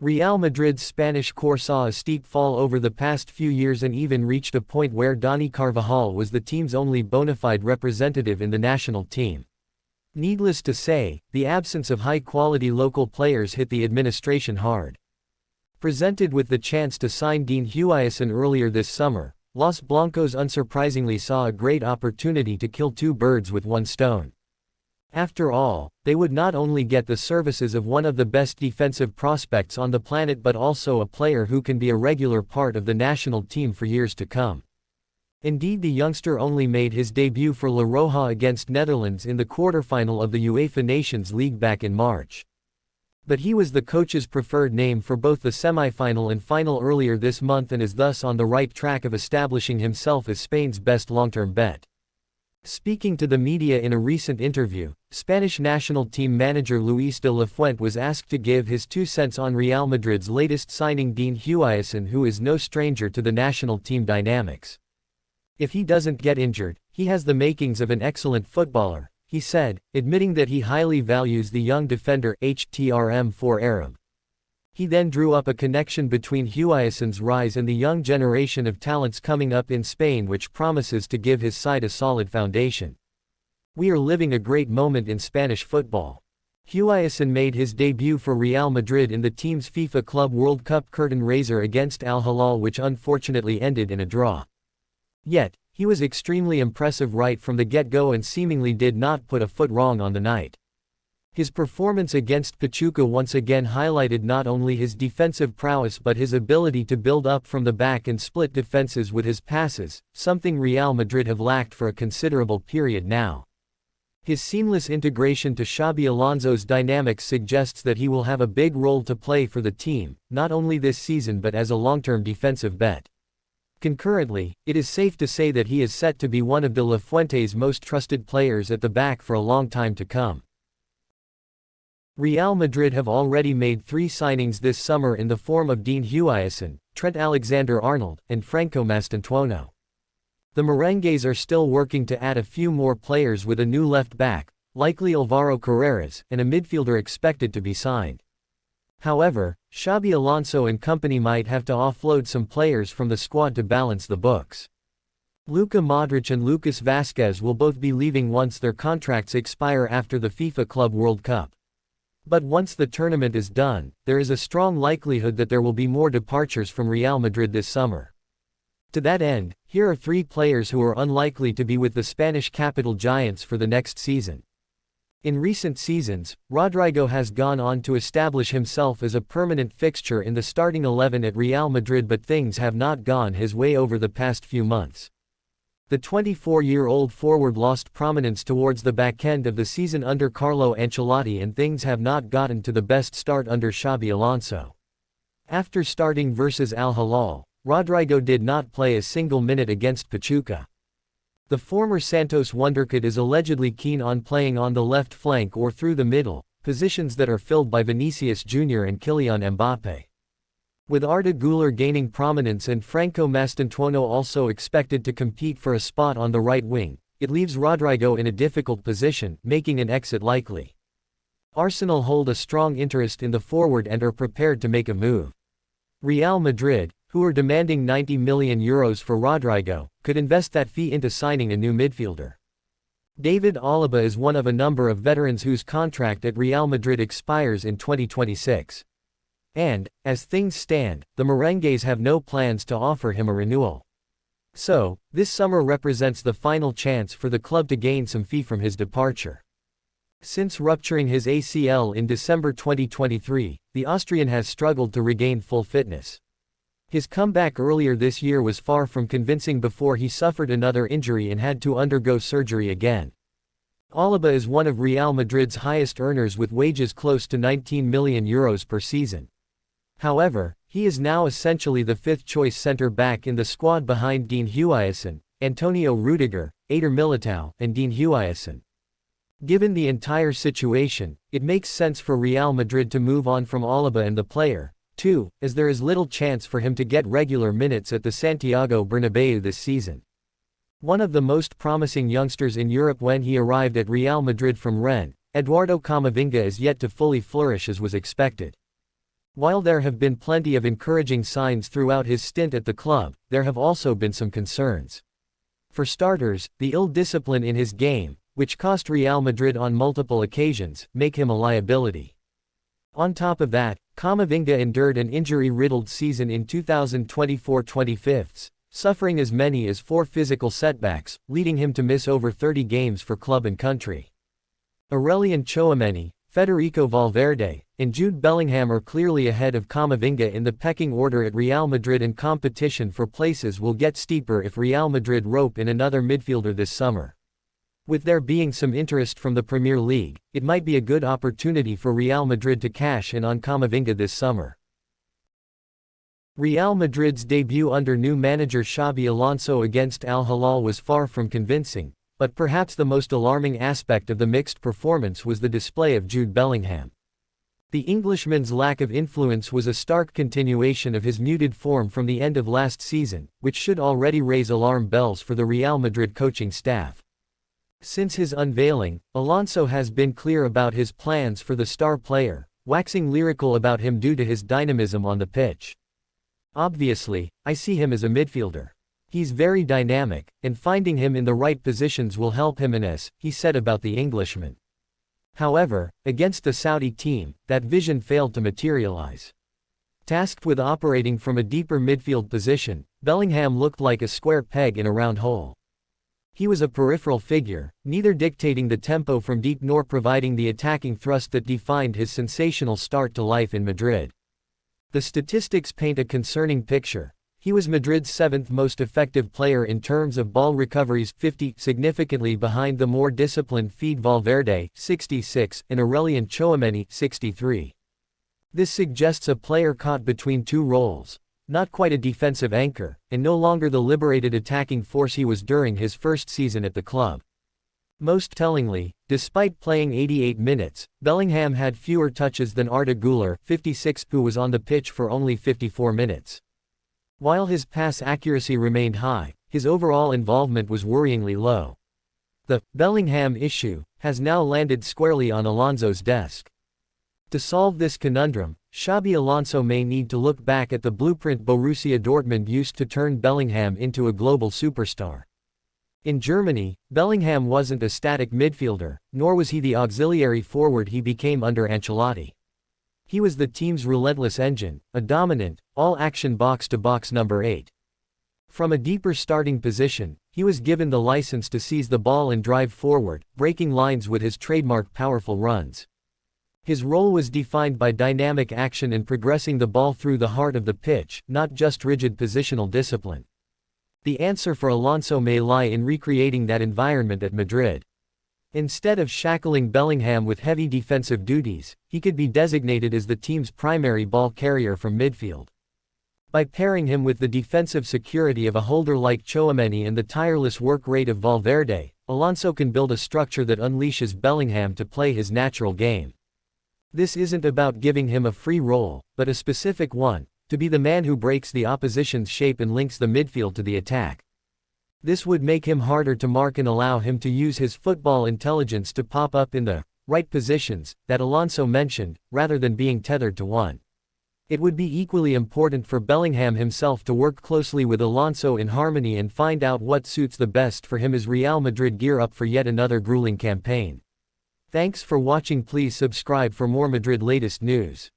Real Madrid's Spanish core saw a steep fall over the past few years and even reached a point where Dani Carvajal was the team's only bona fide representative in the national team. Needless to say, the absence of high-quality local players hit the administration hard. Presented with the chance to sign Dean Huijsen earlier this summer, Los Blancos unsurprisingly saw a great opportunity to kill two birds with one stone. After all, they would not only get the services of one of the best defensive prospects on the planet but also a player who can be a regular part of the national team for years to come. Indeed, the youngster only made his debut for La Roja against Netherlands in the quarterfinal of the UEFA Nations League back in March. But he was the coach's preferred name for both the semi-final and final earlier this month and is thus on the right track of establishing himself as Spain's best long-term bet. Speaking to the media in a recent interview, Spanish national team manager Luis de la Fuente was asked to give his 2 cents on Real Madrid's latest signing Dean Huijsen, who is no stranger to the national team dynamics. "If he doesn't get injured, he has the makings of an excellent footballer," he said, admitting that he highly values the young defender HTRM4 Arab. He then drew up a connection between Huijsen's rise and the young generation of talents coming up in Spain, which promises to give his side a solid foundation. "We are living a great moment in Spanish football." Huijsen made his debut for Real Madrid in the team's FIFA Club World Cup curtain raiser against Al Hilal, which unfortunately ended in a draw. Yet, he was extremely impressive right from the get-go and seemingly did not put a foot wrong on the night. His performance against Pachuca once again highlighted not only his defensive prowess but his ability to build up from the back and split defenses with his passes, something Real Madrid have lacked for a considerable period now. His seamless integration to Xabi Alonso's dynamics suggests that he will have a big role to play for the team, not only this season but as a long-term defensive bet. Concurrently, it is safe to say that he is set to be one of de la Fuente's most trusted players at the back for a long time to come. Real Madrid have already made 3 signings this summer in the form of Dean Huijsen, Trent Alexander-Arnold, and Franco Mastantuono. The Merengues are still working to add a few more players with a new left back, likely Alvaro Carreras, and a midfielder expected to be signed. However, Xabi Alonso and company might have to offload some players from the squad to balance the books. Luka Modric and Lucas Vazquez will both be leaving once their contracts expire after the FIFA Club World Cup. But once the tournament is done, there is a strong likelihood that there will be more departures from Real Madrid this summer. To that end, here are 3 players who are unlikely to be with the Spanish capital giants for the next season. In recent seasons, Rodrygo has gone on to establish himself as a permanent fixture in the starting 11 at Real Madrid, but things have not gone his way over the past few months. The 24-year-old forward lost prominence towards the back end of the season under Carlo Ancelotti, and things have not gotten to the best start under Xabi Alonso. After starting versus Al Hilal, Rodrygo did not play a single minute against Pachuca. The former Santos wonderkid is allegedly keen on playing on the left flank or through the middle, positions that are filled by Vinicius Jr. and Kylian Mbappe. With Arda Guler gaining prominence and Franco Mastantuono also expected to compete for a spot on the right wing, it leaves Rodrygo in a difficult position, making an exit likely. Arsenal hold a strong interest in the forward and are prepared to make a move. Real Madrid, who are demanding €90 million for Rodrygo, could invest that fee into signing a new midfielder. David Alaba is one of a number of veterans whose contract at Real Madrid expires in 2026. And, as things stand, the Merengues have no plans to offer him a renewal. So, this summer represents the final chance for the club to gain some fee from his departure. Since rupturing his ACL in December 2023, the Austrian has struggled to regain full fitness. His comeback earlier this year was far from convincing before he suffered another injury and had to undergo surgery again. Alaba is one of Real Madrid's highest earners with wages close to €19 million per season. However, he is now essentially the 5th-choice center-back in the squad behind Dean Huijsen, Antonio Rudiger, Eder Militao, and Dean Huijsen. Given the entire situation, it makes sense for Real Madrid to move on from Alaba and the player, too, as there is little chance for him to get regular minutes at the Santiago Bernabéu this season. One of the most promising youngsters in Europe when he arrived at Real Madrid from Rennes, Eduardo Camavinga is yet to fully flourish as was expected. While there have been plenty of encouraging signs throughout his stint at the club, there have also been some concerns. For starters, the ill-discipline in his game, which cost Real Madrid on multiple occasions, make him a liability. On top of that, Camavinga endured an injury-riddled season in 2024-25, suffering as many as 4 physical setbacks, leading him to miss over 30 games for club and country. Aurelien Tchouaméni, Federico Valverde, and Jude Bellingham are clearly ahead of Camavinga in the pecking order at Real Madrid, and competition for places will get steeper if Real Madrid rope in another midfielder this summer. With there being some interest from the Premier League, it might be a good opportunity for Real Madrid to cash in on Camavinga this summer. Real Madrid's debut under new manager Xabi Alonso against Al Hilal was far from convincing, but perhaps the most alarming aspect of the mixed performance was the display of Jude Bellingham. The Englishman's lack of influence was a stark continuation of his muted form from the end of last season, which should already raise alarm bells for the Real Madrid coaching staff. Since his unveiling, Alonso has been clear about his plans for the star player, waxing lyrical about him due to his dynamism on the pitch. "Obviously, I see him as a midfielder. He's very dynamic, and finding him in the right positions will help him," he said about the Englishman. However, against the Saudi team, that vision failed to materialize. Tasked with operating from a deeper midfield position, Bellingham looked like a square peg in a round hole. He was a peripheral figure, neither dictating the tempo from deep nor providing the attacking thrust that defined his sensational start to life in Madrid. The statistics paint a concerning picture. He was Madrid's 7th most effective player in terms of ball recoveries, 50, significantly behind the more disciplined Fede Valverde, 66, and Aurelien Tchouaméni, 63. This suggests a player caught between two roles, not quite a defensive anchor, and no longer the liberated attacking force he was during his first season at the club. Most tellingly, despite playing 88 minutes, Bellingham had fewer touches than Arda Guler, 56, who was on the pitch for only 54 minutes. While his pass accuracy remained high, his overall involvement was worryingly low. The Bellingham issue has now landed squarely on Alonso's desk. To solve this conundrum, Xabi Alonso may need to look back at the blueprint Borussia Dortmund used to turn Bellingham into a global superstar. In Germany, Bellingham wasn't a static midfielder, nor was he the auxiliary forward he became under Ancelotti. He was the team's relentless engine, a dominant, all-action box-to-box number 8. From a deeper starting position, he was given the license to seize the ball and drive forward, breaking lines with his trademark powerful runs. His role was defined by dynamic action and progressing the ball through the heart of the pitch, not just rigid positional discipline. The answer for Alonso may lie in recreating that environment at Madrid. Instead of shackling Bellingham with heavy defensive duties, he could be designated as the team's primary ball carrier from midfield. By pairing him with the defensive security of a holder like Tchouaméni and the tireless work rate of Valverde, Alonso can build a structure that unleashes Bellingham to play his natural game. This isn't about giving him a free role, but a specific one, to be the man who breaks the opposition's shape and links the midfield to the attack. This would make him harder to mark and allow him to use his football intelligence to pop up in the right positions that Alonso mentioned, rather than being tethered to one. It would be equally important for Bellingham himself to work closely with Alonso in harmony and find out what suits the best for him as Real Madrid gear up for yet another grueling campaign. Thanks for watching. Please subscribe for more Madrid latest news.